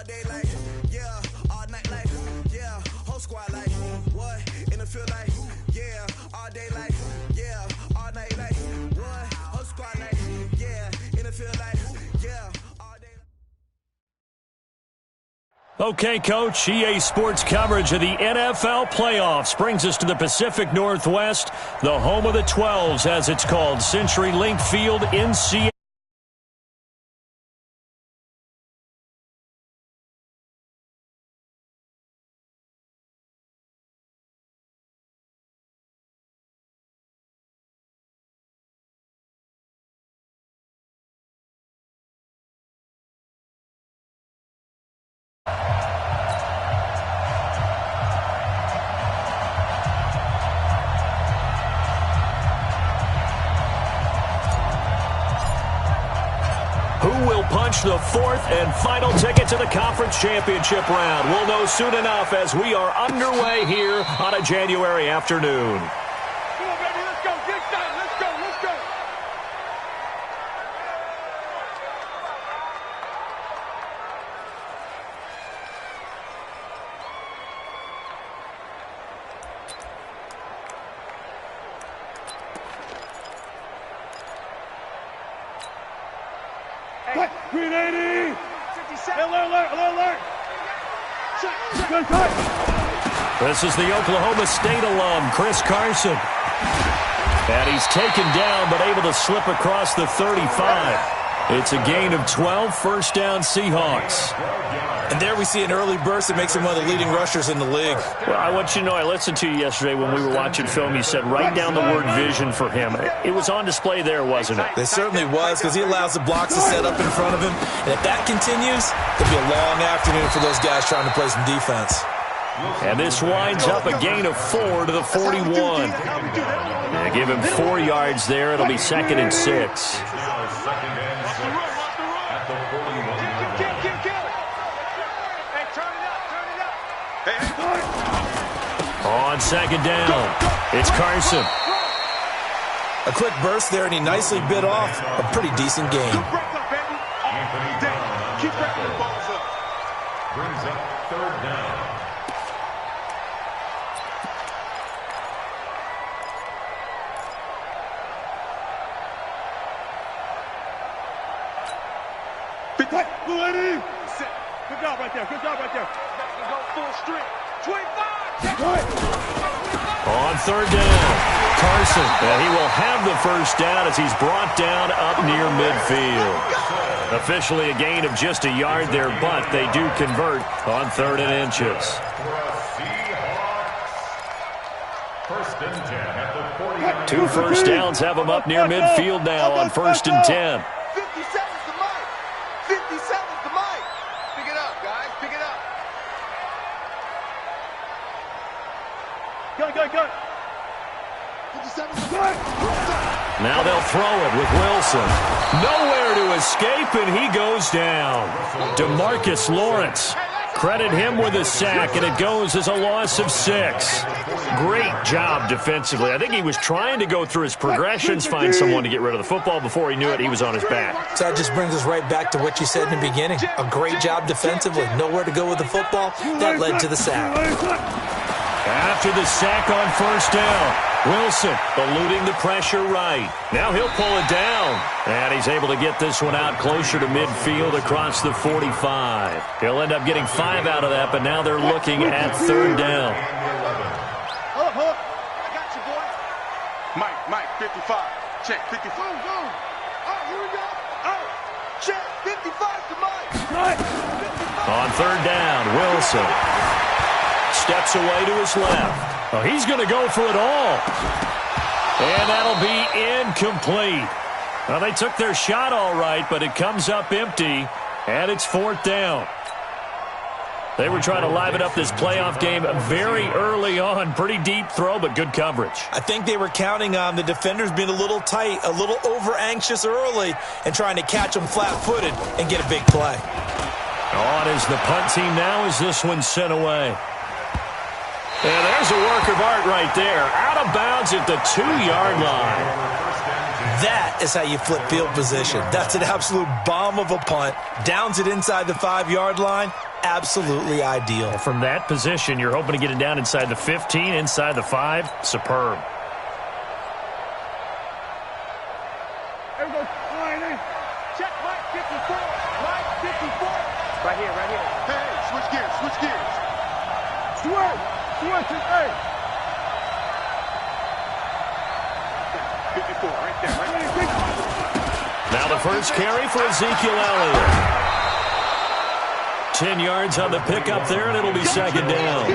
all day like, yeah, all night like, yeah, whole squad like, what, in the field like, yeah, all day like, yeah, all night like, what, whole squad like, yeah, in the field like, yeah, all day. Okay, Coach, EA Sports coverage of the NFL playoffs brings us to the Pacific Northwest, the home of the 12s, as it's called, CenturyLink Field in Seattle. Punch the fourth and final ticket to the conference championship round. We'll know soon enough as we are underway here on a January afternoon. Come on, baby, let's go. Get started. Let's go. Let's go. Hey. Green 80! 57. Alert! This is the Oklahoma State alum, Chris Carson. And he's taken down but able to slip across the 35. It's a gain of 12, first down Seahawks. And there we see an early burst that makes him one of the leading rushers in the league. Well, I want you to know, I listened to you yesterday when we were watching film. You said write down the word vision for him. It was on display there, wasn't it? It certainly was, because he allows the blocks to set up in front of him. And if that continues, it'll be a long afternoon for those guys trying to play some defense. And this winds up a gain of 4 to the 41. And give him 4 yards there. It'll be 2nd and 6. On 2nd down, it's Carson. A quick burst there, and he nicely bit off a pretty decent gain. Keep breaking the balls up. Brings up 3rd down. Good job right there. Go full strength. 25. On 3rd down, Carson. And he will have the first down as he's brought down up near midfield. Officially a gain of just a yard there, but they do convert on 3rd and inches. First and 10 at the 40. 2 first downs have him up near midfield now on 1st and 10. 57's the mic. 57's the mic. Pick it up, guys. Pick it up. Go. 57's the mic. Now they'll throw it with Wilson. Nowhere to escape, and he goes down. DeMarcus Lawrence. Credit him with a sack, and it goes as a loss of 6. Great job defensively. I think he was trying to go through his progressions, find someone to get rid of the football. Before he knew it, he was on his back. So that just brings us right back to what you said in the beginning. A great job defensively. Nowhere to go with the football. That led to the sack. After the sack on 1st down, Wilson eluding the pressure right. Now he'll pull it down. And he's able to get this one out closer to midfield across the 45. He'll end up getting 5 out of that, but now they're looking at 3rd down. Hold up. I got you, boy. Mike, 55. Check, 55. Go. Oh, here we go. Oh, check, 55 to Mike. On 3rd down, Wilson steps away to his left. Oh, he's going to go for it all. And that'll be incomplete. Well, they took their shot all right, but it comes up empty, and it's 4th down. They were trying to liven up this playoff game very early on. Pretty deep throw, but good coverage. I think they were counting on the defenders being a little tight, a little over-anxious early, and trying to catch them flat-footed and get a big play. On is the punt team now as this one's sent away. And there's a work of art right there. Out of bounds at the 2-yard line. That is how you flip field position. That's an absolute bomb of a punt. Downs it inside the 5-yard line. absolutely ideal. From that position, you're hoping to get it down inside the 15, inside the 5. Superb. There we go. Check right 54. Right 54. Right here, right here. Hey, switch gears, switch gears. Switch it, hey. 54, right there, right there. Now the first carry for Ezekiel Elliott. 10 yards on the pickup there, and it'll be second down.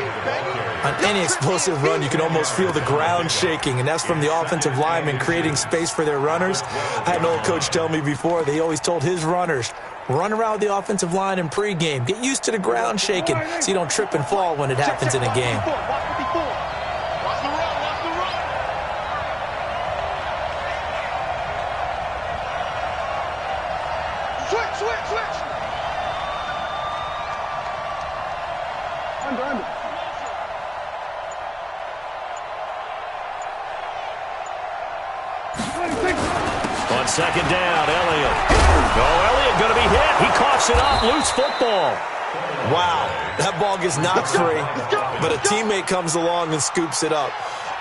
On any explosive run, you can almost feel the ground shaking, and that's from the offensive linemen creating space for their runners. I had an old coach tell me before, they always told his runners, run around the offensive line in pregame. Get used to the ground shaking so you don't trip and fall when it happens in a game. Watch the run, watch the run. Switch. Under. On second down, Elliott. Elliott going to be hit. He coughs it up. Loose football. Wow, that ball gets knocked free, but a teammate comes along and scoops it up.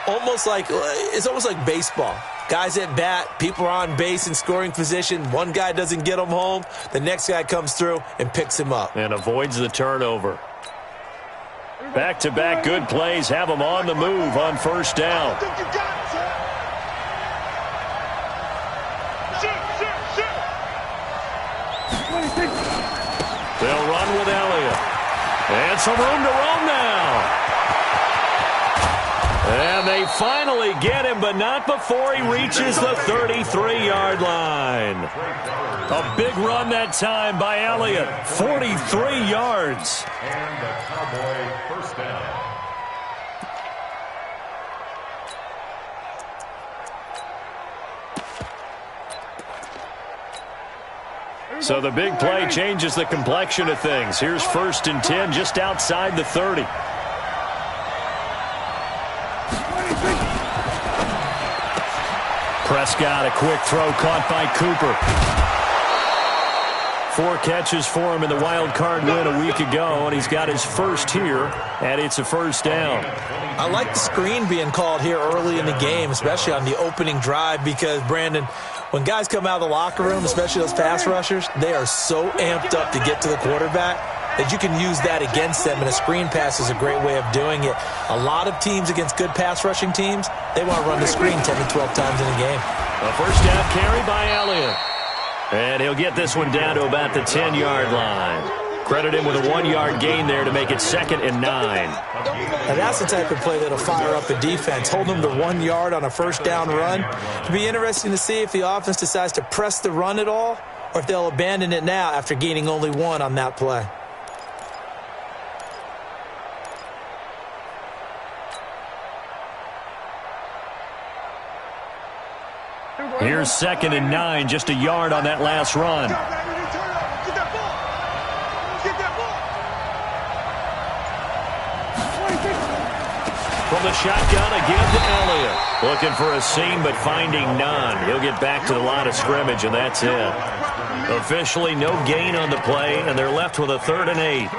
It's almost like baseball. Guys at bat, people are on base in scoring position. One guy doesn't get him home. The next guy comes through and picks him up. And avoids the turnover. Back-to-back good plays have him on the move on first down. They'll run with Elliott. And some room to roam now. And they finally get him, but not before he reaches the 33-yard line. A big run that time by Elliott. 43 yards. And the Cowboy first down. So the big play changes the complexion of things. Here's 1st and 10 just outside the 30. Prescott, a quick throw caught by Cooper. 4 catches for him in the wild card win a week ago, and he's got his first here, and it's a first down. I like the screen being called here early in the game, especially on the opening drive, because, Brandon, when guys come out of the locker room, especially those pass rushers, they are so amped up to get to the quarterback that you can use that against them, and a screen pass is a great way of doing it. A lot of teams against good pass rushing teams, they want to run the screen 10 to 12 times in a game. A first down carry by Elliott. And he'll get this one down to about the 10-yard line. Credit him with a 1-yard gain there to make it 2nd and 9. Now that's the type of play that'll fire up a defense. Hold them to 1 yard on a first down run. It'll be interesting to see if the offense decides to press the run at all, or if they'll abandon it now after gaining only 1 on that play. Here's 2nd and 9, just a yard on that last run. From the shotgun again to Elliott. Looking for a seam, but finding none. He'll get back to the line of scrimmage, and that's it. Officially no gain on the play, and they're left with a 3rd and 8.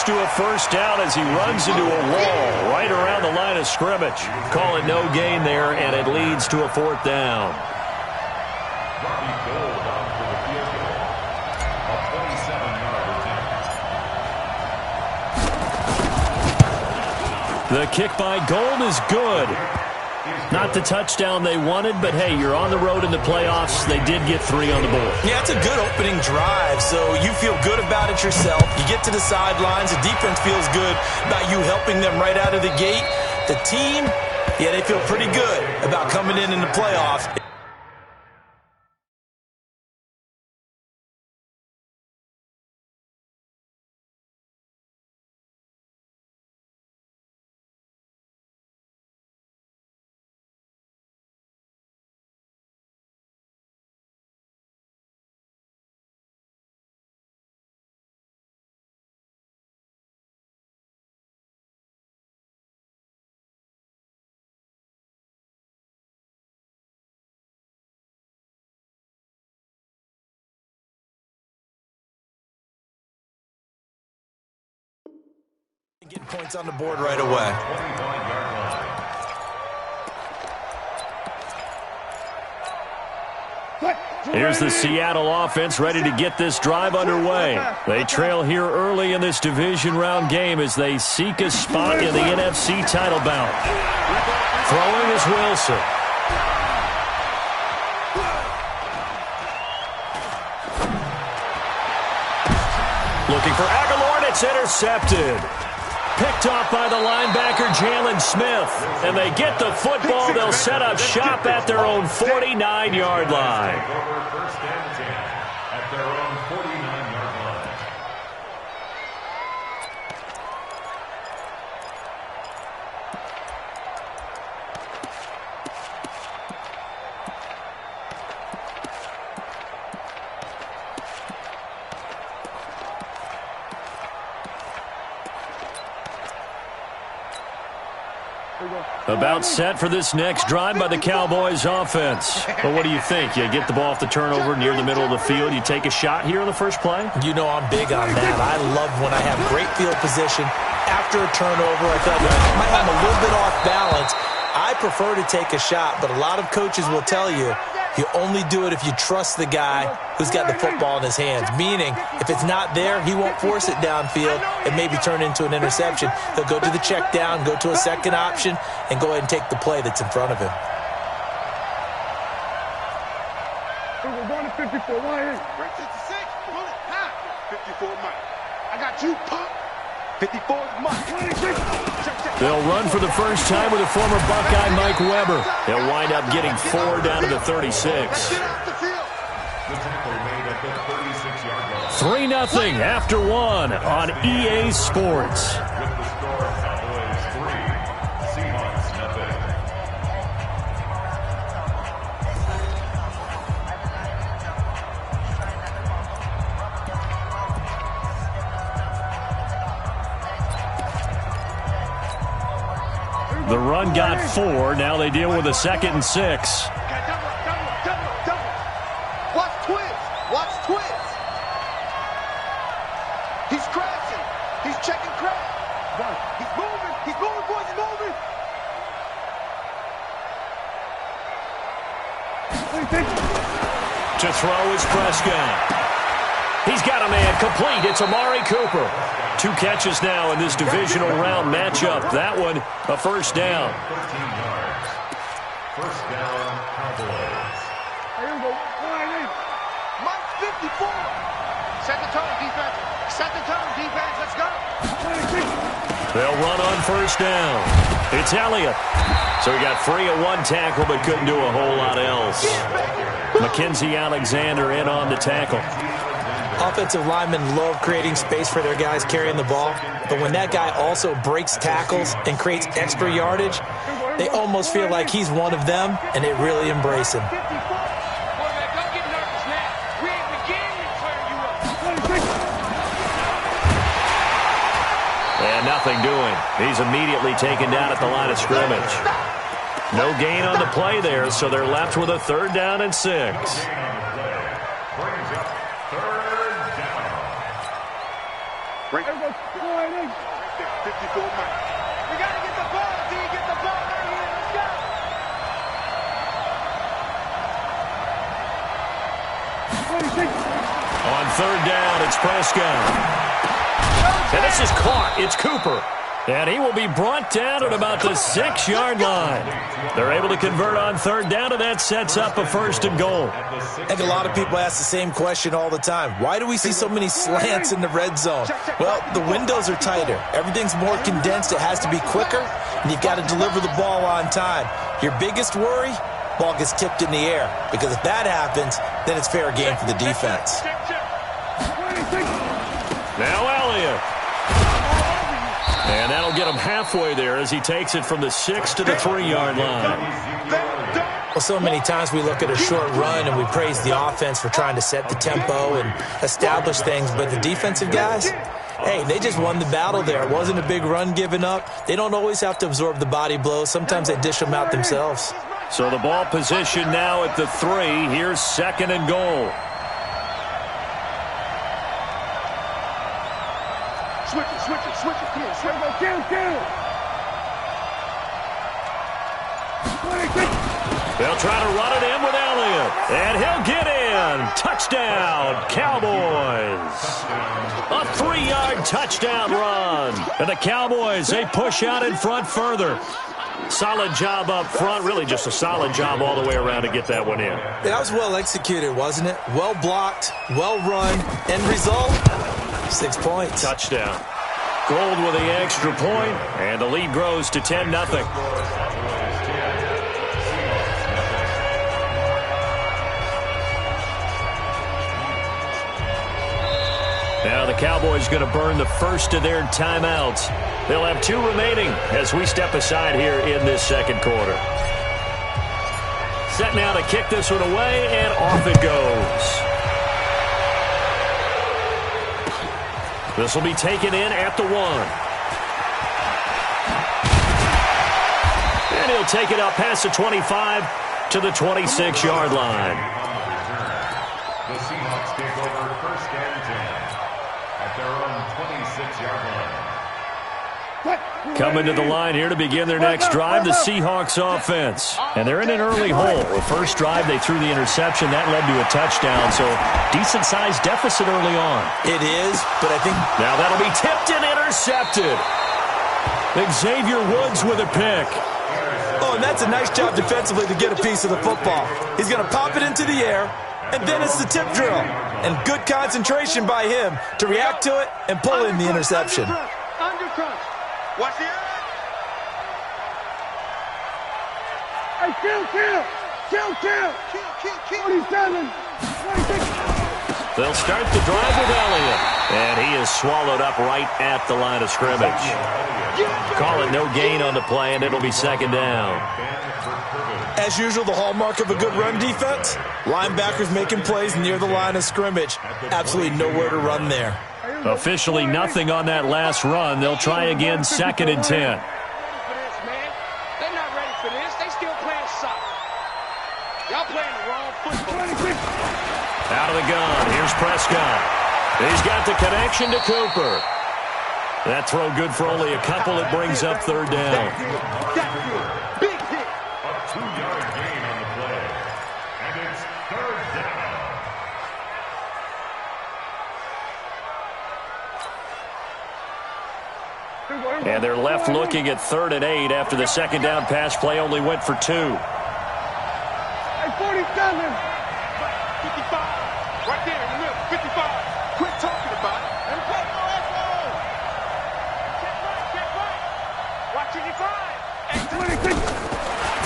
To a first down as he runs into a wall right around the line of scrimmage. Call it no gain there, and it leads to a 4th down. The kick by Gold is good. Not the touchdown they wanted, but hey, you're on the road in the playoffs. They did get 3 on the board. Yeah, it's a good opening drive, so you feel good about it yourself. You get to the sidelines. The defense feels good about you helping them right out of the gate. The team, yeah, they feel pretty good about coming in the playoffs. Points on the board right away. Here's the Seattle offense ready to get this drive underway. They trail here early in this division round game as they seek a spot in the NFC title bout. Throwing is Wilson. Looking for Aguilar, and it's intercepted. Picked off by the linebacker, Jalen Smith. And they get the football. They'll set up shop at their own 49-yard line. First and 10 at their own 49-yard line. About set for this next drive by the Cowboys offense. But what do you think? You get the ball off the turnover near the middle of the field. You take a shot here on the first play? You know I'm big on that. I love when I have great field position. After a turnover, I felt like I might have a little bit off balance. I prefer to take a shot, but a lot of coaches will tell you, you only do it if you trust the guy who's got the football in his hands. Meaning, if it's not there, he won't force it downfield and maybe turn into an interception. He'll go to the check down, go to a second option, and go ahead and take the play that's in front of him. We're going to 54. Why? 56. Pull it. 54 Mike. I got you, Pop. 54 is Mike. They'll run for the first time with a former Buckeye, Mike Weber. They'll wind up getting 4 down to the 36. The tackle made at the 36-yard line. 3-0 after 1 on EA Sports. With the score, Cowboys 3, Seahawks nothing. The run got 4. Now they deal with a 2nd and 6. Double. Watch twins. Watch twins. He's crashing. He's checking crash. He's moving. He's moving, boys. He's moving. To throw is Prescott. He's got a man complete. It's Amari Cooper. 2 catches now in this divisional round matchup. That one, a first down. 13 yards. First down, Cowboys. Here we go. Mike's 54. Set the tone, defense. Set the tone, defense. Let's go. They'll run on first down. It's Elliott. So he got free of 1 tackle but couldn't do a whole lot else. Mackenzie Alexander in on the tackle. Offensive linemen love creating space for their guys carrying the ball, but when that guy also breaks tackles and creates extra yardage, they almost feel like he's one of them, and they really embrace him. And nothing doing. He's immediately taken down at the line of scrimmage. No gain on the play there, so they're left with a 3rd down and 6. Break. 54 Mike. We got to get the ball, D. Get the ball right here. Let's go. On 3rd down, it's Prescott. And this is caught. It's Cooper. And he will be brought down at about the 6-yard line. They're able to convert on 3rd down, and that sets up a 1st and goal. I think a lot of people ask the same question all the time. Why do we see so many slants in the red zone? Well, the windows are tighter. Everything's more condensed. It has to be quicker, and you've got to deliver the ball on time. Your biggest worry? Ball gets tipped in the air. Because if that happens, then it's fair game for the defense. Now Elliott. And that'll get him halfway there as he takes it from the 6 to the 3-yard line. Well, so many times we look at a short run and we praise the offense for trying to set the tempo and establish things, but the defensive guys, hey, they just won the battle there. It wasn't a big run given up. They don't always have to absorb the body blows. Sometimes they dish them out themselves. So the ball position now at the 3. Here's 2nd and goal. Switch it. Switch it, kid. Switch it. Kill. They'll try to run it in with Elliott. And he'll get in. Touchdown, Cowboys. A 3-yard touchdown run. And the Cowboys, they push out in front further. Solid job up front. Really just a solid job all the way around to get that one in. That was well executed, wasn't it? Well blocked, well run. End result, 6 points. Touchdown. Gold with the extra point, and the lead grows to 10-0. Now the Cowboys going to burn the first of their timeouts. They'll have 2 remaining as we step aside here in this second quarter. Set now to kick this one away, and off it goes. This will be taken in at the 1. And he'll take it up past the 25 to the 26-yard line. The Seahawks take over first and 10 at their own 26-yard line. Coming to the line here to begin their next drive, the Seahawks offense. And they're in an early hole. The first drive, they threw the interception. That led to a touchdown, so decent-sized deficit early on. It is, but I think... Now that'll be tipped and intercepted. Xavier Woods with a pick. Oh, and that's a nice job defensively to get a piece of the football. He's going to pop it into the air, and then it's the tip drill. And good concentration by him to react to it and pull in the interception. Undercrunch. Watch the eye. Hey, kill. 27. 26. They'll start the drive with Elliott. And he is swallowed up right at the line of scrimmage. Call it no gain on the play, and it'll be second down. As usual, the hallmark of a good run defense, linebackers making plays near the line of scrimmage. Absolutely nowhere to run there. Officially nothing on that last run. They'll try again, second and 10. They're not ready for this. They still playing soccer. Y'all playing the wrong football. Out of the gun. Here's Prescott. He's got the connection to Cooper. That throw good for only a couple. It brings up third down. Big hit. A 2-yard gain on the play. And it's third down. And they're left looking at 3rd and 8 after the second down pass play only went for 2. Hey, 47. 55. Right there in the middle. 55. Quit talking about it. And play no echo. Get right. Watch it, 25. 26.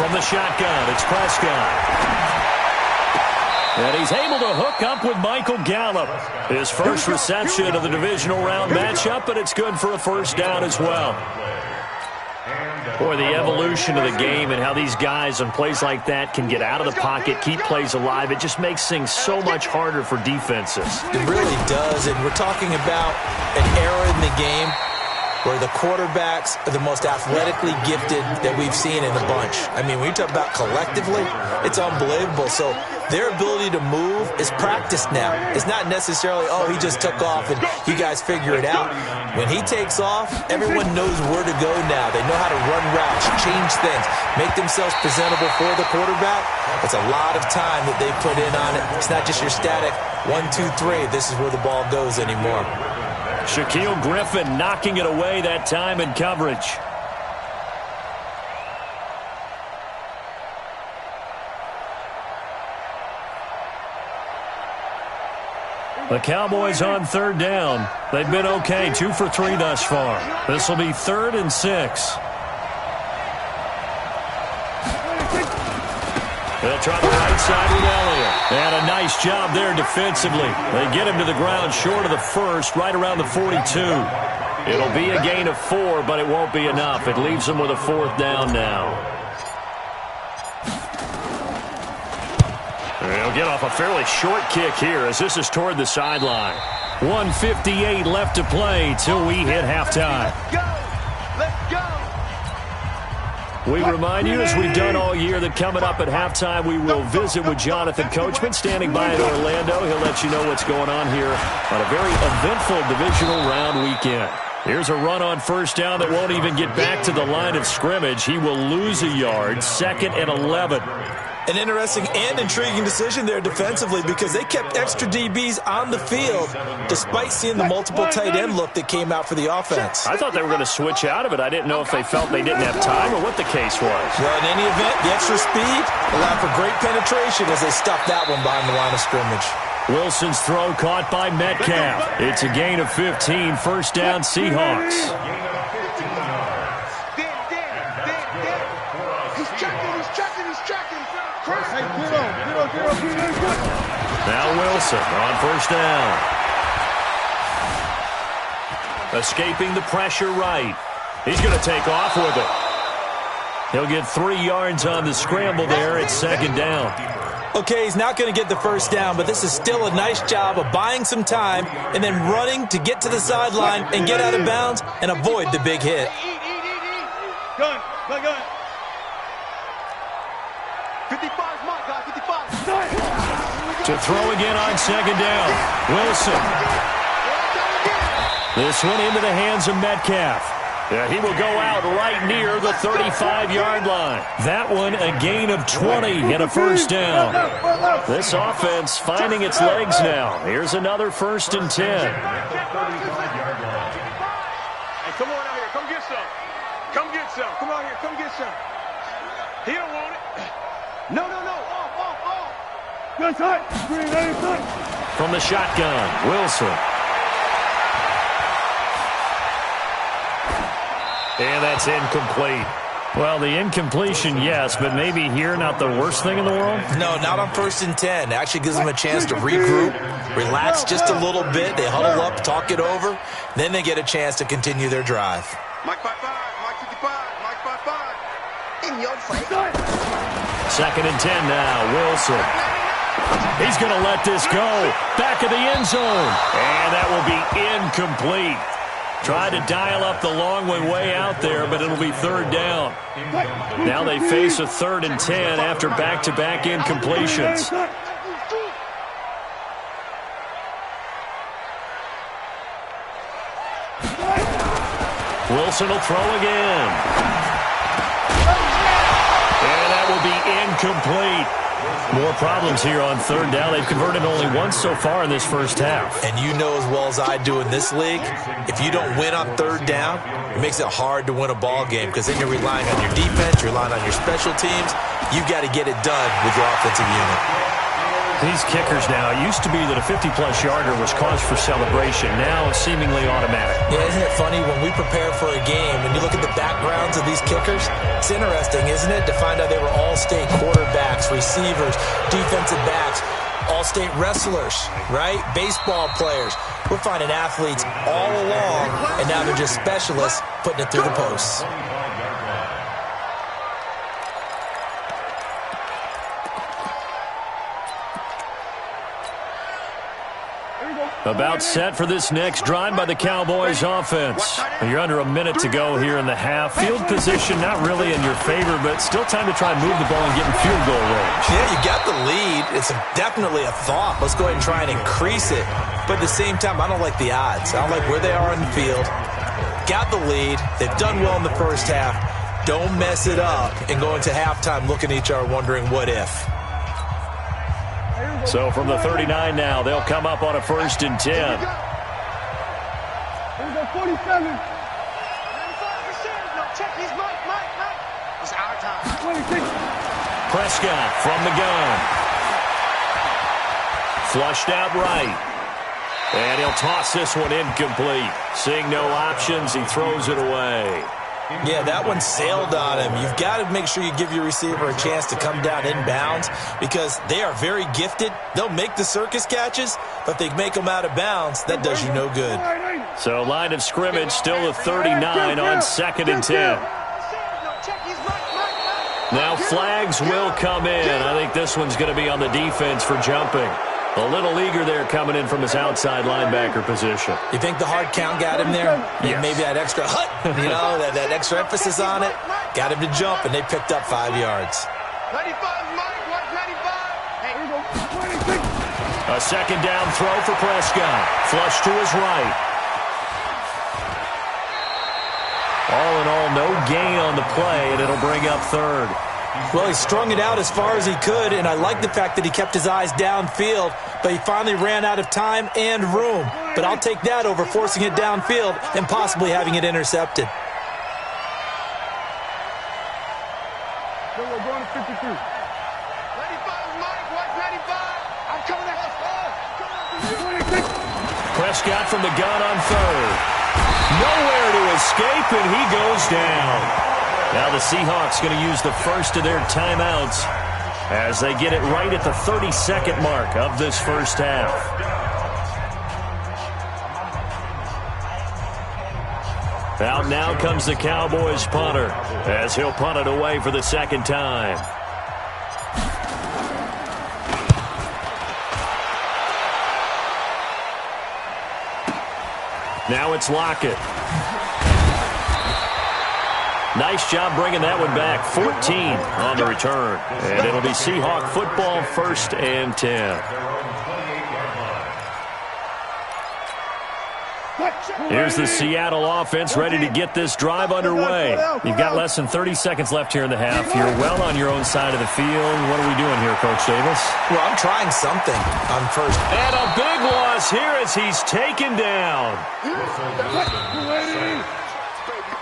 From the shotgun, it's Prescott. And he's able to hook up with Michael Gallup. His first reception of the divisional round matchup, but it's good for a first down as well. Boy, the evolution of the game and how these guys on plays like that can get out of the pocket, keep plays alive, it just makes things so much harder for defenses. It really does, and we're talking about an era in the game where the quarterbacks are the most athletically gifted that we've seen in the bunch. I mean, when you talk about collectively, it's unbelievable. So their ability to move is practiced now. It's not necessarily, oh, he just took off and you guys figure it out. When he takes off, everyone knows where to go now. They know how to run routes, change things, make themselves presentable for the quarterback. It's a lot of time that they put in on it. It's not just your static 1, 2, 3. This is where the ball goes anymore. Shaquille Griffin knocking it away that time in coverage. The Cowboys on 3rd down. They've been okay, 2 for 3 thus far. This will be 3rd and 6. They'll try the right side with Elliott. And a nice job there defensively. They get him to the ground short of the first, right around the 42. It'll be a gain of 4, but it won't be enough. It leaves them with a 4th down now. They'll get off a fairly short kick here as this is toward the sideline. 1:58 left to play till we hit halftime. Let's go. We remind you, as we've done all year, that coming up at halftime, we will visit with Jonathan Coachman standing by in Orlando. He'll let you know what's going on here on a very eventful divisional round weekend. Here's a run on first down that won't even get back to the line of scrimmage. He will lose a yard, 2nd and 11. An interesting and intriguing decision there defensively because they kept extra DBs on the field despite seeing the multiple tight end look that came out for the offense. I thought they were going to switch out of it. I didn't know if they felt they didn't have time or what the case was. Well, in any event, the extra speed allowed for great penetration as they stuffed that one behind the line of scrimmage. Wilson's throw caught by Metcalf. It's a gain of 15, first down Seahawks. He's checking. Now Wilson on first down. Escaping the pressure right. He's going to take off with it. He'll get 3 yards on the scramble there. It's 2nd down. Okay, he's not going to get the first down, but this is still a nice job of buying some time and then running to get to the sideline and get out of bounds and avoid the big hit. Gun. 55's my guy, 55. To throw again on 2nd down. Wilson. This one into the hands of Metcalf. Yeah, he will go out right near the 35-yard line. That one a gain of 20 and a first down. This offense finding its legs now. Here's another 1st and 10. Hey, come on out here. Come get some. Come out here. Come get some. He don't want it. No. Off. Good side. From the shotgun, Wilson. And that's incomplete. Well, the incompletion, yes, but maybe here not the worst thing in the world? No, not on 1st and 10. It actually gives them a chance to regroup, relax just a little bit. They huddle up, talk it over. Then they get a chance to continue their drive. Mike 55, Mike 55, Mike 55. In your face. 2nd and 10 now, Wilson. He's going to let this go. Back of the end zone. And that will be incomplete. Tried to dial up the long way out there, but it'll be 3rd down. Now they face a 3rd and 10 after back-to-back incompletions. Wilson will throw again. And that will be incomplete. More problems here on 3rd down. They've converted only once so far in this first half. And you know as well as I do in this league, if you don't win on 3rd down, it makes it hard to win a ball game because then you're relying on your defense, you're relying on your special teams. You've got to get it done with your offensive unit. These kickers now, it used to be that a 50-plus yarder was cause for celebration. Now it's seemingly automatic. Yeah, isn't it funny when we prepare for a game, when you look at the backgrounds of these kickers, it's interesting, isn't it, to find out they were all-state quarterbacks, receivers, defensive backs, all-state wrestlers, right? Baseball players. We're finding athletes all along, and now they're just specialists putting it through the posts. About set for this next drive by the Cowboys offense. You're under a minute to go here in the half. Field position not really in your favor, but still time to try and move the ball and get in field goal range. Yeah, you got the lead. It's definitely a thought. Let's go ahead and try and increase it. But at the same time, I don't like the odds. I don't like where they are on the field. Got the lead. They've done well in the first half. Don't mess it up and go into halftime looking at each other wondering what if. So from the 39 now, they'll come up on a 1st and 10. Here we go, 47. 95%. No, check these, Mike. It's our time. 26. Prescott from the gun. Flushed out right. And he'll toss this one incomplete. Seeing no options, he throws it away. Yeah, that one sailed on him. You've got to make sure you give your receiver a chance to come down inbounds because they are very gifted. They'll make the circus catches, but if they make them out of bounds, that does you no good. So line of scrimmage still a 39 on 2nd and 10. Now flags will come in. I think this one's going to be on the defense for jumping. A little eager there coming in from his outside linebacker position. You think the hard count got him there? Yes. Maybe that extra hut, that extra emphasis on it, got him to jump, and they picked up 5 yards. 95, Mike, 195. Hey, 26. A 2nd down throw for Prescott. Flush to his right. All in all, no gain on the play, and it'll bring up third. Well, he strung it out as far as he could, and I like the fact that he kept his eyes downfield, but he finally ran out of time and room. But I'll take that over forcing it downfield and possibly having it intercepted. So we're going to 53. 95, Mike. What's 95? I'm coming out. Prescott from the gun on third. Nowhere to escape, and he goes down. Now the Seahawks going to use the first of their timeouts as they get it right at the 30-second mark of this first half. Out now comes the Cowboys punter as he'll punt it away for the second time. Now it's Lockett. Nice job bringing that one back. 14 on the return. And it'll be Seahawk football, 1st and 10. Here's the Seattle offense ready to get this drive underway. You've got less than 30 seconds left here in the half. You're well on your own side of the field. What are we doing here, Coach Davis? Well, I'm trying something on first. And a big loss here as he's taken down.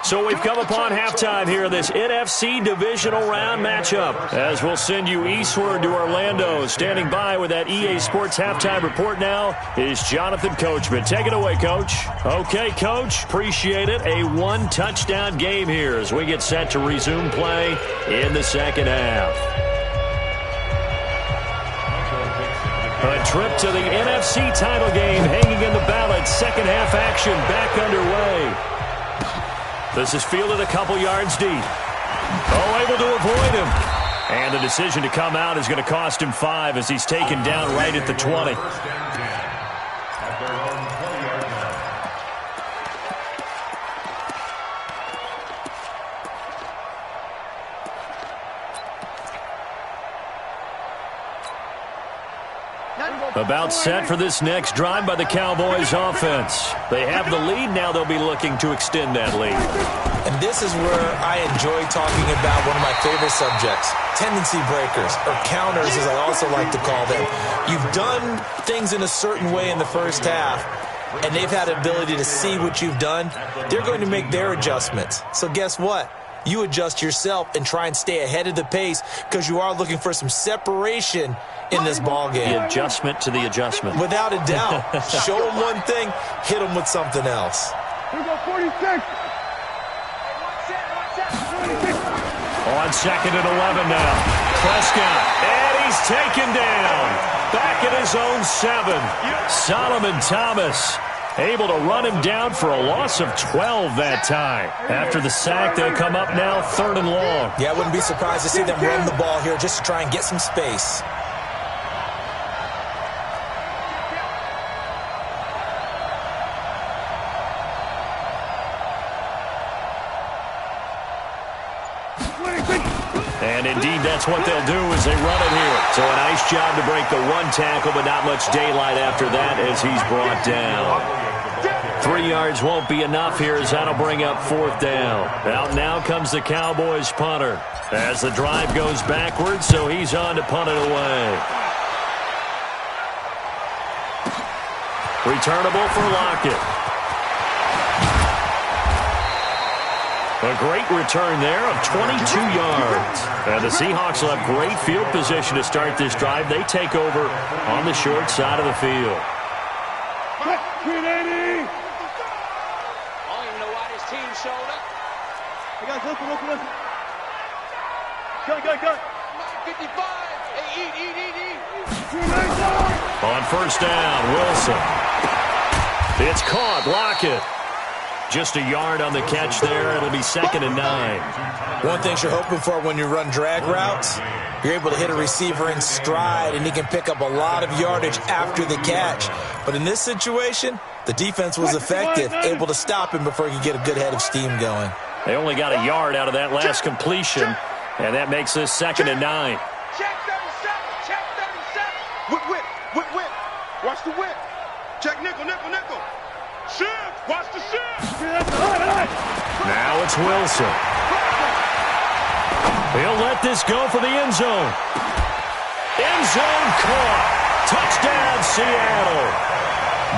So we've come upon halftime here in this NFC divisional round matchup. As we'll send you eastward to Orlando. Standing by with that EA Sports halftime report now is Jonathan Coachman. Take it away, Coach. Okay, Coach. Appreciate it. A one-touchdown game here as we get set to resume play in the second half. A trip to the NFC title game hanging in the balance. Second half action back underway. This is fielded a couple yards deep. Oh, able to avoid him. And the decision to come out is going to cost him 5 as he's taken down right at the 20. About set for this next drive by the Cowboys offense. They have the lead. Now they'll be looking to extend that lead. And this is where I enjoy talking about one of my favorite subjects, tendency breakers, or counters as I also like to call them. You've done things in a certain way in the first half, and they've had the ability to see what you've done. They're going to make their adjustments. So guess what? You adjust yourself and try and stay ahead of the pace because you are looking for some separation in this ball game. The adjustment to the adjustment. Without a doubt. Show them one thing, hit them with something else. Here we go, 46. On 2nd and 11 now. Prescott, and he's taken down. Back at his own 7. Solomon Thomas able to run him down for a loss of 12 that time. After the sack, they'll come up now 3rd and long. Yeah, I wouldn't be surprised to see them run the ball here just to try and get some space. And indeed, that's what they'll do as they run it here. So a nice job to break the one tackle, but not much daylight after that as he's brought down. 3 yards won't be enough here as that'll bring up 4th down. Out now comes the Cowboys punter as the drive goes backwards, so he's on to punt it away. Returnable for Lockett. A great return there of 22 yards. And the Seahawks will have great field position to start this drive. They take over on the short side of the field. I don't even know why this team showed up. Hey guys, listen. Go. 55. Hey, eat. On 1st down, Wilson. It's caught. Lockett. Just a yard on the catch there. It'll be 2nd and 9. One thing you're hoping for when you run drag routes, you're able to hit a receiver in stride, and he can pick up a lot of yardage after the catch. But in this situation, the defense was effective, able to stop him before he could get a good head of steam going. They only got a yard out of that last completion, and that makes this 2nd and 9. Check 37. Whip. Watch the whip. Check nickel. Shift. Watch the shift. Now it's it's Wilson. He'll let this go for the end zone. End zone caught. Touchdown, Seattle.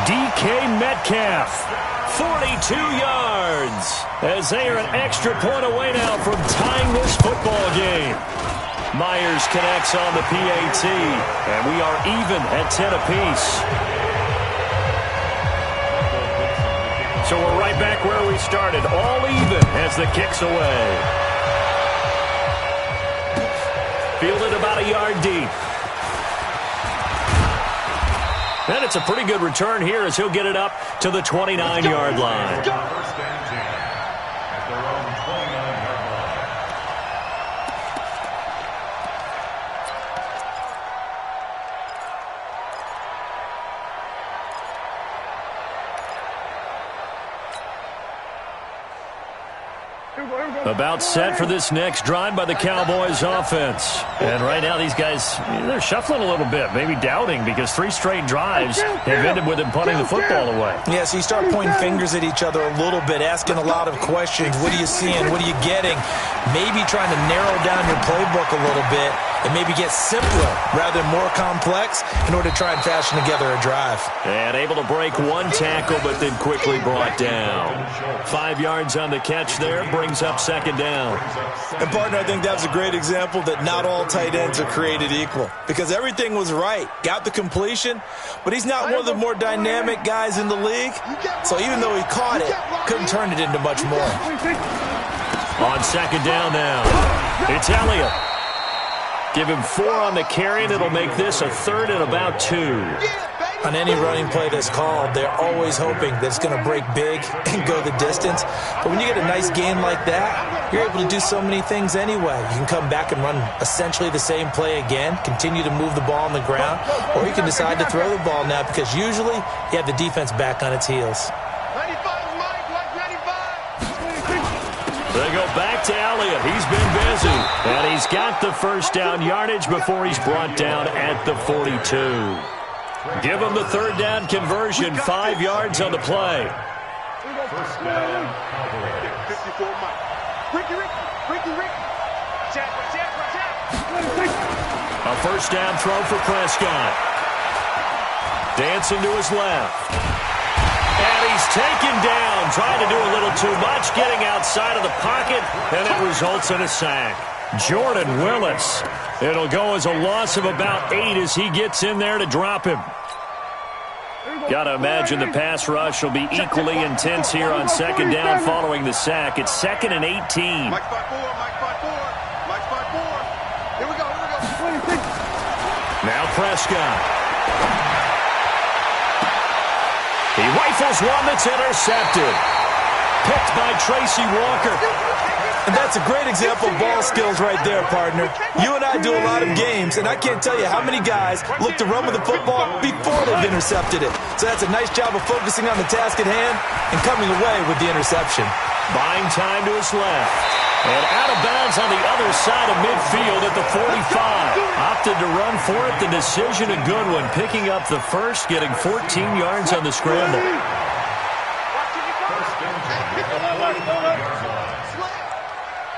DK Metcalf, 42 yards, as they are an extra point away now from tying this football game. Myers connects on the PAT, and we are even at 10 apiece. So we're right back where we started, all even as the kick's away. Fielded about a yard deep. And it's a pretty good return here as he'll get it up to the 29-yard line. First and 10 at their own 29-yard line. About set for this next drive by the Cowboys offense. And right now these guys, they're shuffling a little bit, maybe doubting, because 3 straight drives have ended with them punting the football away. Yeah, so you start pointing fingers at each other a little bit, asking a lot of questions. What are you seeing? What are you getting? Maybe trying to narrow down your playbook a little bit and maybe get simpler rather than more complex in order to try and fashion together a drive. And able to break 1 tackle, but then quickly brought down. 5 yards on the catch there, brings up second down. And, partner, I think that was a great example that not all tight ends are created equal, because everything was right. Got the completion, but he's not one of the more dynamic guys in the league. So even though he caught it, couldn't turn it into much more. On second down now, it's Elliott. Give him 4 on the carry, and it'll make this a 3rd and about 2. On any running play that's called, they're always hoping that it's going to break big and go the distance. But when you get a nice gain like that, you're able to do so many things anyway. You can come back and run essentially the same play again, continue to move the ball on the ground, or you can decide to throw the ball now because usually you have the defense back on its heels. They go back to Elliott. He's been busy. And he's got the first down yardage before he's brought down at the 42. Give him the 3rd down conversion. 5 yards on the play. First down, Cowboys. 54 Mike. Ricky. A first down throw for Prescott. Dancing to his left. And he's taken down, trying to do a little too much, getting outside of the pocket, and it results in a sack. Jordan Willis. It'll go as a loss of about 8 as he gets in there to drop him. Got to imagine the pass rush will be equally intense here on second down following the sack. It's 2nd and 18. Mike 5-4. Here we go. Now Prescott. He rifles one that's intercepted. Picked by Tracy Walker. And that's a great example of ball skills right there, partner. You and I do a lot of games, and I can't tell you how many guys look to run with the football before they've intercepted it. So that's a nice job of focusing on the task at hand and coming away with the interception. Buying time to his left. And out of bounds on the other side of midfield at the 45. Opted to run for it. The decision a good one. Picking up the first, getting 14 yards on the scramble.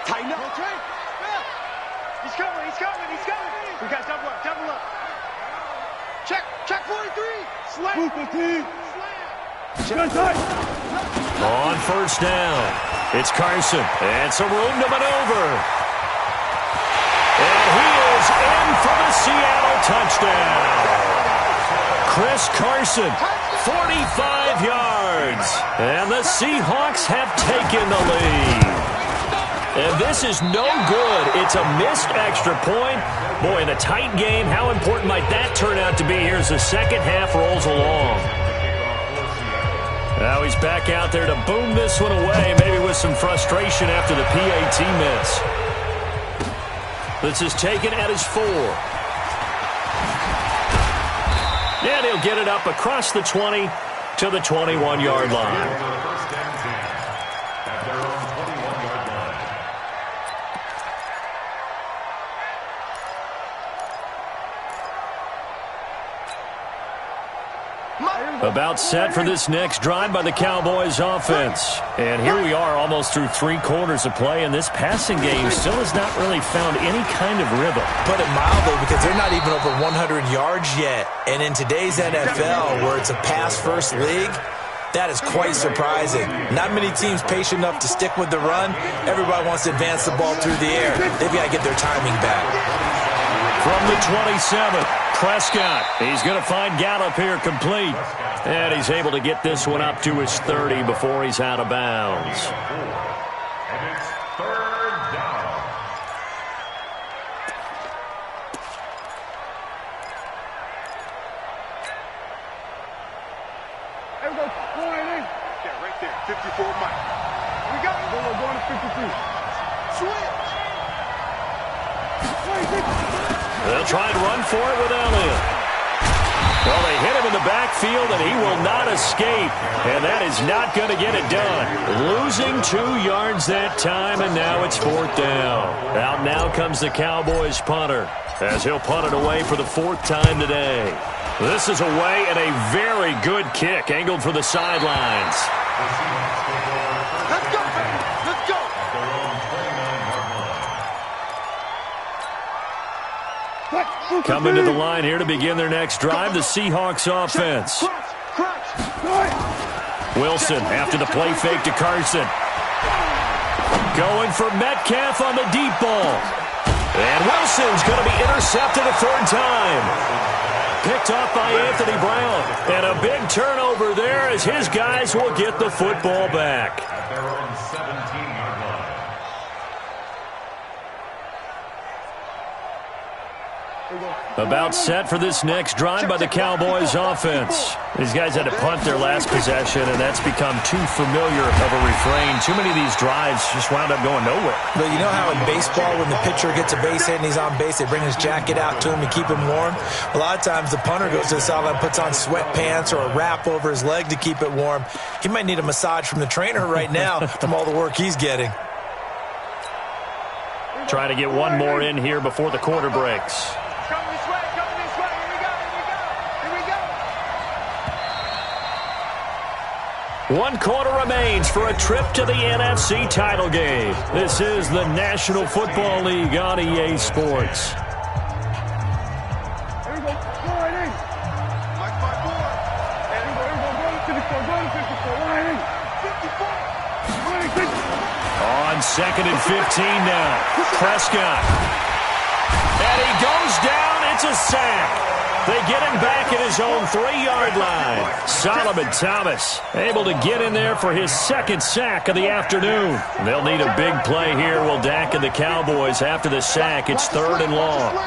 Tighten up. He's coming. We got double up. Check 43. Slam. On first down, it's Carson. And some room to maneuver. And he is in for the Seattle touchdown. Chris Carson, 45 yards. And the Seahawks have taken the lead. And this is no good. It's a missed extra point. Boy, in a tight game, how important might that turn out to be here as the second half rolls along? Now he's back out there to boom this one away, maybe with some frustration after the PAT miss. This is taken at his 4. And he'll get it up across the 20 to the 21-yard line. First and 10 at their own 21-yard line. About set for this next drive by the Cowboys offense. And here we are almost through 3 quarters of play, and this passing game still has not really found any kind of rhythm. Put it mildly, because they're not even over 100 yards yet. And in today's NFL, where it's a pass-first league, that is quite surprising. Not many teams patient enough to stick with the run. Everybody wants to advance the ball through the air. They've got to get their timing back. From the 27, Prescott. He's going to find Gallup here complete. And he's able to get this one up to his 30 before he's out of bounds. And it's 3rd down. There we go. Yeah, right there. 54 Mike. We got it. Going to 52. Switch. They'll try and run for it with Elliott. Well, they hit him in the backfield, and he will not escape. And that is not going to get it done. Losing 2 yards that time, and now it's 4th down. Out now comes the Cowboys punter, as he'll punt it away for the 4th time today. This is away, and a very good kick angled for the sidelines. Let's go, baby. Let's go. Coming to the line here to begin their next drive, the Seahawks offense. Wilson after the play fake to Carson. Going for Metcalf on the deep ball. And Wilson's going to be intercepted a 3rd time. Picked off by Anthony Brown. And a big turnover there as his guys will get the football back. At their own 17-yard line. About set for this next drive by the Cowboys offense. These guys had to punt their last possession, and that's become too familiar of a refrain. Too many of these drives just wound up going nowhere. But you know how in baseball, when the pitcher gets a base hit and he's on base, they bring his jacket out to him to keep him warm? A lot of times the punter goes to the sideline, puts on sweatpants or a wrap over his leg to keep it warm. He might need a massage from the trainer right now from all the work he's getting. Try to get one more in here before the quarter breaks. Coming this way. Here we go. 1 quarter remains for a trip to the NFC title game. This is the National Football League on EA Sports. Here we go. Go right in. Mike 5-4. Here we go. Go to 54. Go to 54. Line in. 54. On 2nd and 15 now. Prescott. And he goes down. It's a sack. They get him back at his own 3-yard line. Solomon Thomas able to get in there for his 2nd sack of the afternoon. They'll need a big play here. Will Dak and the Cowboys after the sack. It's 3rd and long.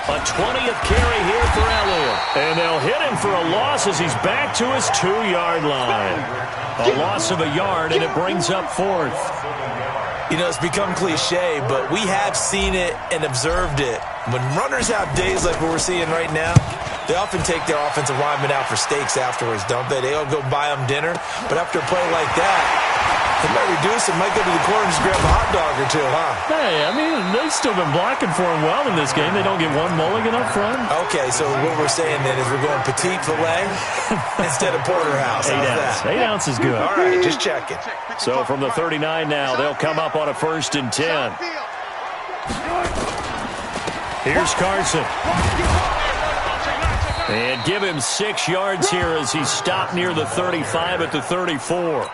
A 20th carry here for Elliott. And they'll hit him for a loss as he's back to his 2-yard line. A loss of a yard, and it brings up 4th. You know, it's become cliche, but we have seen it and observed it. When runners have days like what we're seeing right now, they often take their offensive linemen out for steaks afterwards, don't they? They all go buy them dinner. But after a play like that, they might reduce it, might go to the corner and just grab a hot dog or two, huh? Hey, I mean, they've still been blocking for him well in this game. They don't get one mulligan up front. Okay, so what we're saying then is we're going petite filet instead of porterhouse. 8 ounce. 8 ounce is good. All right, just checking. So from the 39 now, they'll come up on a 1st and 10. Here's Carson. And give him 6 yards here as he's stopped near the 35 at the 34.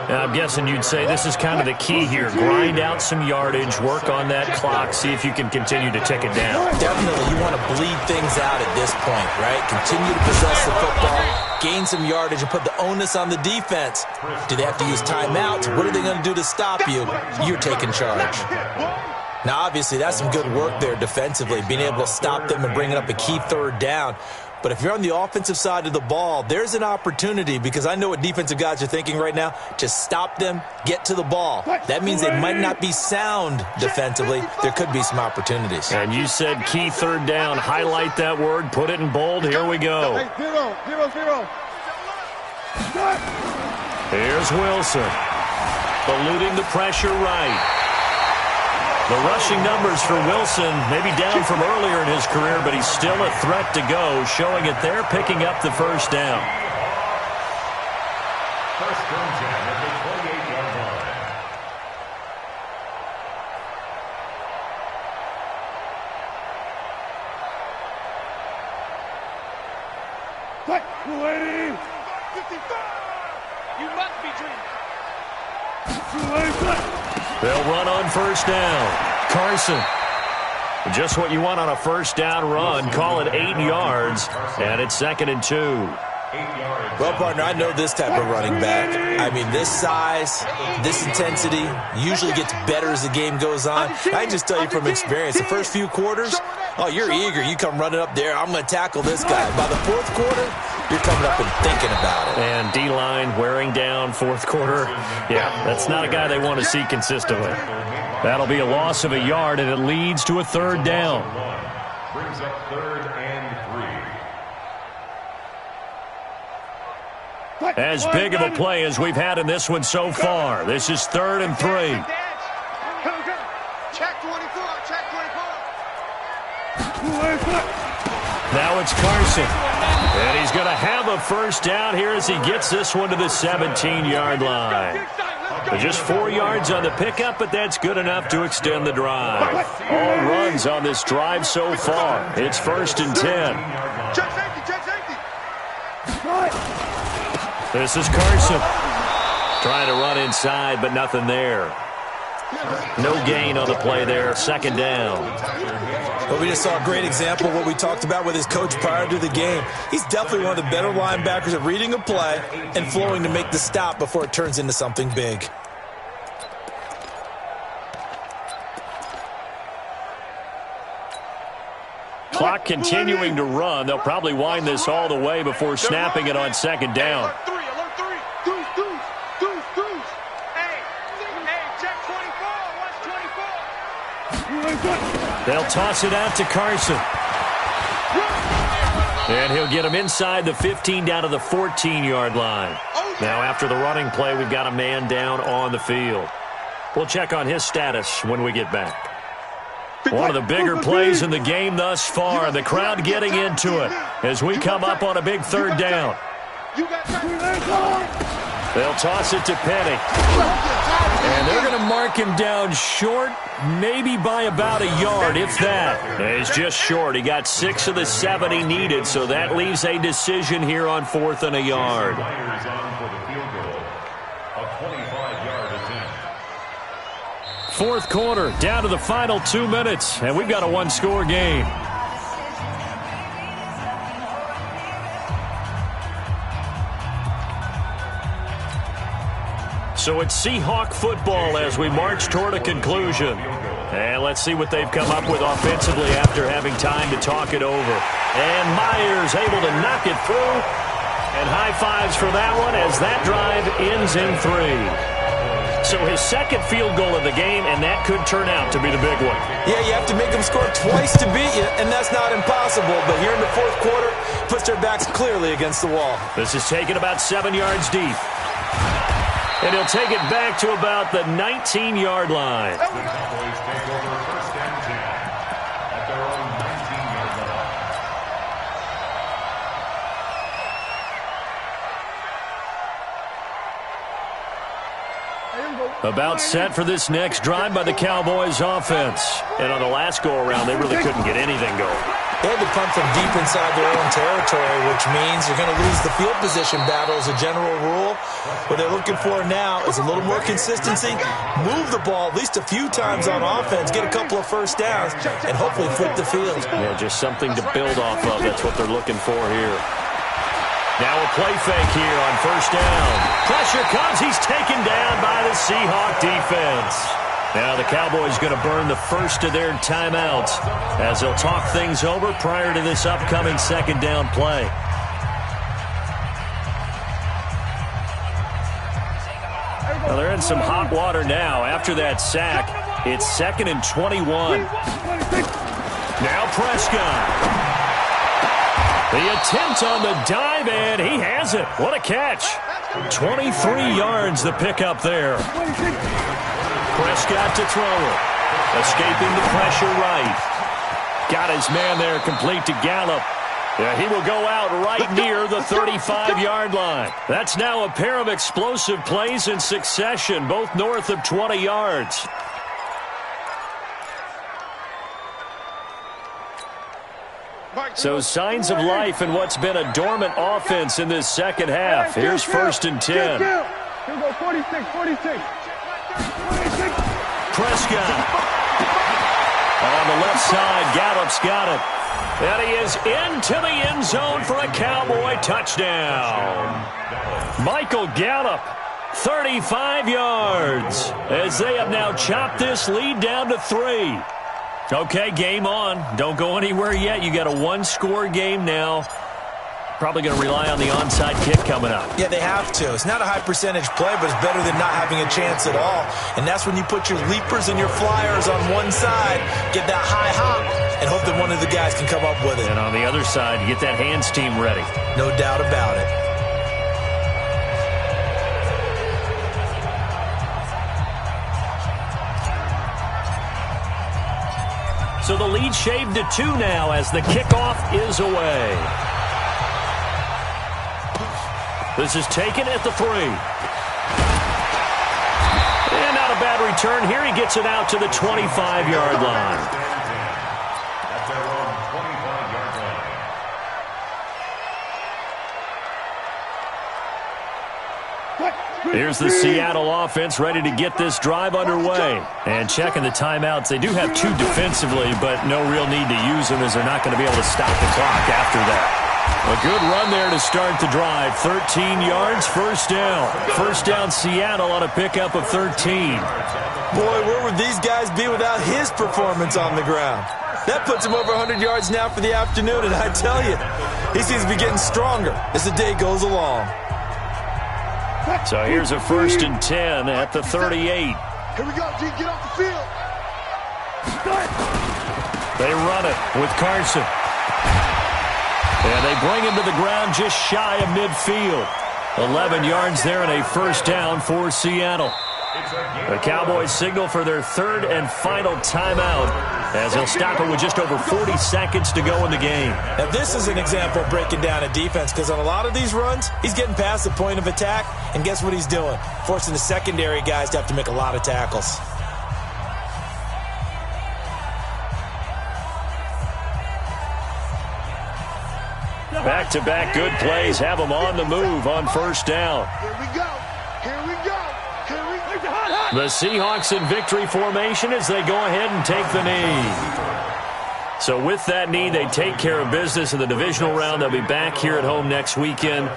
Now, I'm guessing you'd say this is kind of the key here. Grind out some yardage, work on that clock, see if you can continue to tick it down. Definitely, you want to bleed things out at this point, right? Continue to possess the football, gain some yardage, and put the onus on the defense. Do they have to use timeouts? What are they going to do to stop you? You're taking charge. Now, obviously, that's some good work there defensively, being able to stop them and bringing up a key 3rd down. But if you're on the offensive side of the ball, there's an opportunity, because I know what defensive guys are thinking right now. Just stop them, get to the ball. That means they might not be sound defensively. There could be some opportunities. And you said key 3rd down. Highlight that word, put it in bold. Here we go. 0, 0, 0. Here's Wilson. eluding the pressure right. The rushing numbers for Wilson may be down from earlier in his career, but he's still a threat to go, showing it there, picking up the first down. First and 10 at the 28-yard line. You must be dreaming. They'll run on first down. Carson. Just what you want on a first down run. Call it 8 yards, and it's 2nd and 2. Well, partner, I know this type of running back. I mean, this size, this intensity usually gets better as the game goes on. I can just tell you from experience, the first few quarters, oh, you're eager. You come running up there, I'm going to tackle this guy. By the fourth quarter, you're coming up and thinking about it. And D-line wearing down fourth quarter. Yeah, that's not a guy they want to see consistently. That'll be a loss of a yard, and it leads to a 3rd down. Brings up 3rd and 3. As big of a play as we've had in this one so far. This is 3rd and 3. Check 24, check 24. Now it's Carson. And he's going to have a first down here as he gets this one to the 17-yard line. Just 4 yards on the pickup, but that's good enough to extend the drive. All runs on this drive so far. It's 1st and 10. Check safety, check safety. This is Carson. Trying to run inside, but nothing there. No gain on the play there. 2nd down. But we just saw a great example of what we talked about with his coach prior to the game. He's definitely one of the better linebackers at reading a play and flowing to make the stop before it turns into something big. Clock continuing to run. They'll probably wind this all the way before snapping it on 2nd down. Alert 3. Deuce. Hey, check 24. Watch 24. They'll toss it out to Carson. And he'll get him inside the 15 down to the 14-yard line. Now after the running play, we've got a man down on the field. We'll check on his status when we get back. One of the bigger plays in the game thus far. The crowd getting into it as we come up on a big 3rd down. They'll toss it to Penny. And they're going to mark him down short, maybe by about a yard, if that. He's just short. He got 6 of the 7 he needed, so that leaves a decision here on 4th and a yard. Flyers on for the field goal. A 25-yard attempt. 4th quarter, down to the final 2 minutes, and we've got a 1-score game. So it's Seahawk football as we march toward a conclusion. And let's see what they've come up with offensively after having time to talk it over. And Myers able to knock it through. And high fives for that one as that drive ends in 3. So his 2nd field goal of the game, and that could turn out to be the big one. Yeah, you have to make them score twice to beat you, and that's not impossible. But here in the 4th quarter, puts their backs clearly against the wall. This is taken about 7 yards deep. And he'll take it back to about the 19-yard line. The Cowboys take over 1st and 10 at their own 19-yard line. About set for this next drive by the Cowboys offense. And on the last go-around, they really couldn't get anything going. They had to punt from deep inside their own territory, which means you're going to lose the field position battle as a general rule. What they're looking for now is a little more consistency, move the ball at least a few times on offense, get a couple of first downs, and hopefully flip the field. Yeah, just something to build off of. That's what they're looking for here. Now a play fake here on 1st down. Pressure comes. He's taken down by the Seahawk defense. Now the Cowboys going to burn the first of their timeouts as they'll talk things over prior to this upcoming 2nd down play. Well, they're in some hot water now. After that sack, it's 2nd and 21. Now Prescott. The attempt on the dive, and he has it. What a catch. 23 yards the pickup there. Prescott to throw it. Escaping the pressure right. Got his man there complete to Gallup. Yeah, he will go out right near the 35-yard line. That's now a pair of explosive plays in succession, both north of 20 yards. So signs of life in what's been a dormant offense in this second half. Here's 1st and 10. Here we go, 46. Prescott. On the left side, Gallup's got it. And he is into the end zone for a Cowboy touchdown. Michael Gallup, 35 yards, as they have now chopped this lead down to 3. Okay, game on. Don't go anywhere yet. You got a one-score game now. Probably going to rely on the onside kick coming up. Yeah, they have to. It's not a high-percentage play, but it's better than not having a chance at all. And that's when you put your leapers and your flyers on one side, get that high hop, and hope that one of the guys can come up with it. And on the other side, you get that hands team ready. No doubt about it. So the lead shaved to 2 now as the kickoff is away. This is taken at the 3. And not a bad return here. He gets it out to the 25-yard line. At their own 25-yard line. Here's the Seattle offense ready to get this drive underway. And checking the timeouts. They do have 2 defensively, but no real need to use them as they're not going to be able to stop the clock after that. A good run there to start the drive. 13 yards, first down. First down Seattle on a pickup of 13. Boy, where would these guys be without his performance on the ground? That puts him over 100 yards now for the afternoon, and I tell you, he seems to be getting stronger as the day goes along. So here's a 1st and 10 at the 38. Here we go, G. Get off the field. They run it with Carson. And they bring him to the ground just shy of midfield. 11 yards there and a first down for Seattle. The Cowboys signal for their 3rd and final timeout as they'll stop it with just over 40 seconds to go in the game. Now this is an example of breaking down a defense, because on a lot of these runs, he's getting past the point of attack, and guess what he's doing? Forcing the secondary guys to have to make a lot of tackles. Back-to-back good plays have them on the move on first down. Here we go. The Seahawks in victory formation as they go ahead and take the knee. So with that knee, they take care of business in the divisional round. They'll be back here at home next weekend.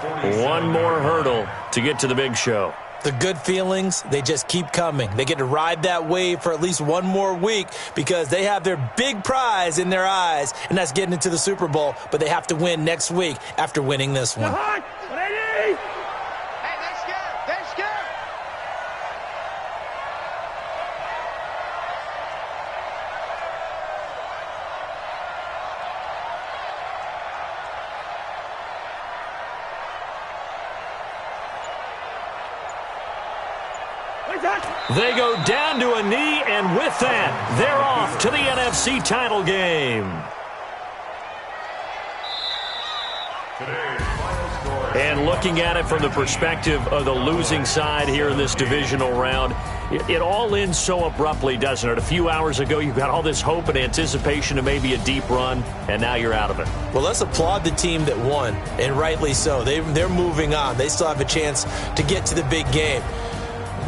One more hurdle to get to the big show. The good feelings, they just keep coming. They get to ride that wave for at least one more week because they have their big prize in their eyes, and that's getting into the Super Bowl. But they have to win next week after winning this one. They go down to a knee, and with that, they're off to the NFC title game. And looking at it from the perspective of the losing side here in this divisional round, it all ends so abruptly, doesn't it? A few hours ago, you got all this hope and anticipation of maybe a deep run, and now you're out of it. Well, let's applaud the team that won, and rightly so. They're moving on. They still have a chance to get to the big game.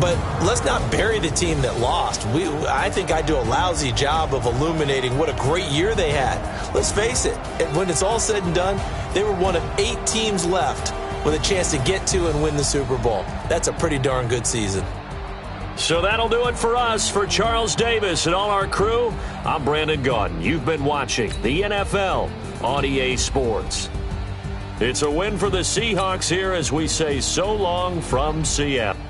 But let's not bury the team that lost. I think I do a lousy job of illuminating what a great year they had. Let's face it, when it's all said and done, they were one of 8 teams left with a chance to get to and win the Super Bowl. That's a pretty darn good season. So that'll do it for us. For Charles Davis and all our crew, I'm Brandon Gaudin. You've been watching the NFL on EA Sports. It's a win for the Seahawks here as we say so long from Seattle.